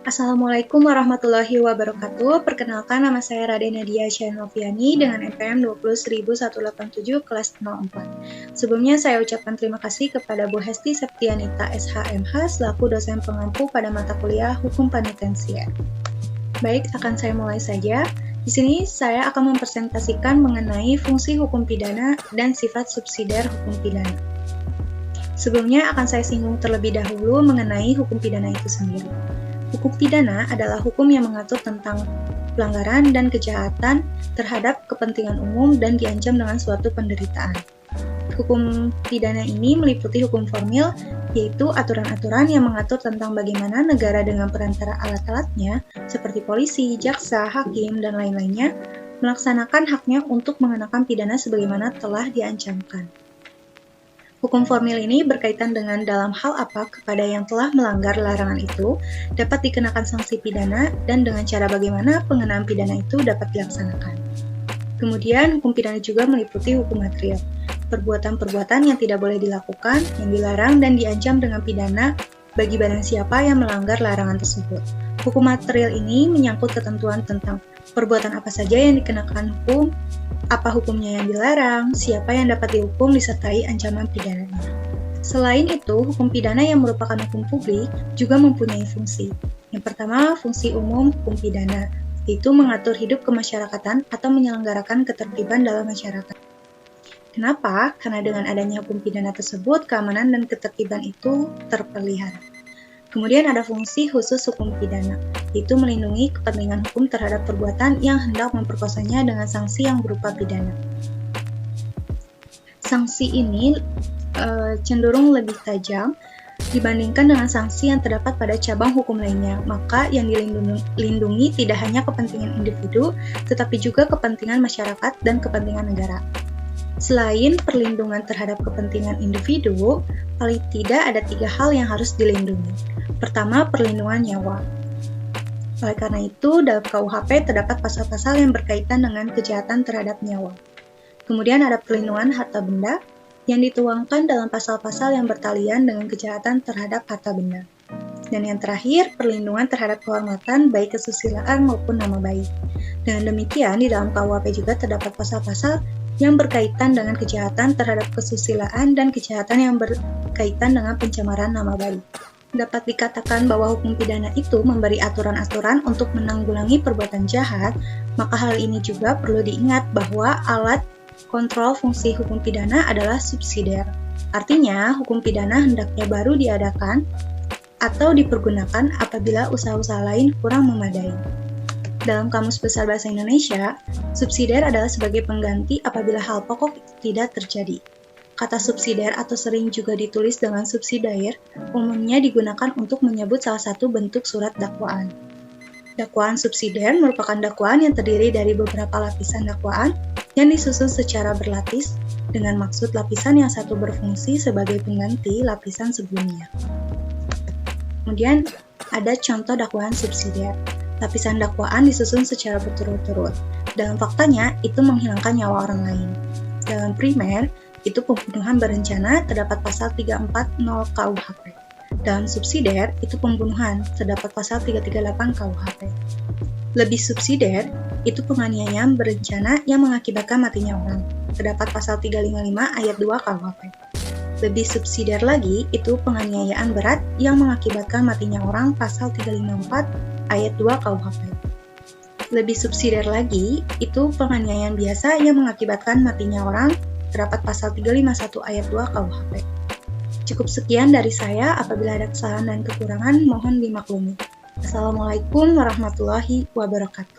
Assalamualaikum warahmatullahi wabarakatuh. Perkenalkan, nama saya Raden Nadia Syahnoviani dengan NPM 20187 kelas 04. Sebelumnya saya ucapkan terima kasih kepada Bu Hesti Septianita SHMH selaku dosen pengampu pada mata kuliah Hukum Penitensier. Baik, akan saya mulai saja. Di sini saya akan mempresentasikan mengenai fungsi hukum pidana dan sifat subsidiar hukum pidana. Sebelumnya akan saya singgung terlebih dahulu mengenai hukum pidana itu sendiri. Hukum pidana adalah hukum yang mengatur tentang pelanggaran dan kejahatan terhadap kepentingan umum dan diancam dengan suatu penderitaan. Hukum pidana ini meliputi hukum formil, yaitu aturan-aturan yang mengatur tentang bagaimana negara dengan perantara alat-alatnya, seperti polisi, jaksa, hakim, dan lain-lainnya, melaksanakan haknya untuk mengenakan pidana sebagaimana telah diancamkan. Hukum formil ini berkaitan dengan dalam hal apa kepada yang telah melanggar larangan itu dapat dikenakan sanksi pidana dan dengan cara bagaimana pengenaan pidana itu dapat dilaksanakan. Kemudian, hukum pidana juga meliputi hukum material, perbuatan-perbuatan yang tidak boleh dilakukan, yang dilarang dan diancam dengan pidana bagi barang siapa yang melanggar larangan tersebut. Hukum material ini menyangkut ketentuan tentang perbuatan apa saja yang dikenakan hukum, apa hukumnya yang dilarang, siapa yang dapat dihukum disertai ancaman pidananya. Selain itu, hukum pidana yang merupakan hukum publik juga mempunyai fungsi. Yang pertama, fungsi umum hukum pidana, yaitu mengatur hidup kemasyarakatan atau menyelenggarakan ketertiban dalam masyarakat. Kenapa? Karena dengan adanya hukum pidana tersebut, keamanan dan ketertiban itu terpelihara. Kemudian ada fungsi khusus hukum pidana, yaitu melindungi kepentingan hukum terhadap perbuatan yang hendak memperkosanya dengan sanksi yang berupa pidana. Sanksi ini cenderung lebih tajam dibandingkan dengan sanksi yang terdapat pada cabang hukum lainnya, maka yang dilindungi tidak hanya kepentingan individu, tetapi juga kepentingan masyarakat dan kepentingan negara. Selain perlindungan terhadap kepentingan individu, paling tidak ada 3 hal yang harus dilindungi. Pertama, perlindungan nyawa. Oleh karena itu, dalam KUHP terdapat pasal-pasal yang berkaitan dengan kejahatan terhadap nyawa. Kemudian ada perlindungan harta benda yang dituangkan dalam pasal-pasal yang bertalian dengan kejahatan terhadap harta benda. Dan yang terakhir, perlindungan terhadap kehormatan baik kesusilaan maupun nama baik. Dengan demikian, di dalam KUHP juga terdapat pasal-pasal yang berkaitan dengan kejahatan terhadap kesusilaan dan kejahatan yang berkaitan dengan pencemaran nama baik. Dapat dikatakan bahwa hukum pidana itu memberi aturan-aturan untuk menanggulangi perbuatan jahat, maka hal ini juga perlu diingat bahwa alat kontrol fungsi hukum pidana adalah subsidiar. Artinya, hukum pidana hendaknya baru diadakan atau dipergunakan apabila usaha-usaha lain kurang memadai. Dalam Kamus Besar Bahasa Indonesia, subsidiar adalah sebagai pengganti apabila hal pokok tidak terjadi. Kata subsidiar atau sering juga ditulis dengan subsidiar, umumnya digunakan untuk menyebut salah satu bentuk surat dakwaan. Dakwaan subsidiar merupakan dakwaan yang terdiri dari beberapa lapisan dakwaan yang disusun secara berlapis dengan maksud lapisan yang satu berfungsi sebagai pengganti lapisan sebelumnya. Kemudian ada contoh dakwaan subsidiar. Lapisan dakwaan disusun secara berturut-turut. Dalam faktanya, itu menghilangkan nyawa orang lain. Dalam primer, itu pembunuhan berencana, terdapat pasal 340 KUHP. Dalam subsidiar, itu pembunuhan, terdapat pasal 338 KUHP. Lebih subsidiar, itu penganiayaan berencana yang mengakibatkan matinya orang, terdapat pasal 355 ayat 2 KUHP. Lebih subsidiar lagi, itu penganiayaan berat yang mengakibatkan matinya orang, pasal 354 ayat 2 KUHP. Lebih subsidiar lagi, itu penganiayaan biasa yang mengakibatkan matinya orang, terdapat pasal 351 ayat 2 KUHP. Cukup sekian dari saya, apabila ada kesalahan dan kekurangan, mohon dimaklumi. Assalamualaikum warahmatullahi wabarakatuh.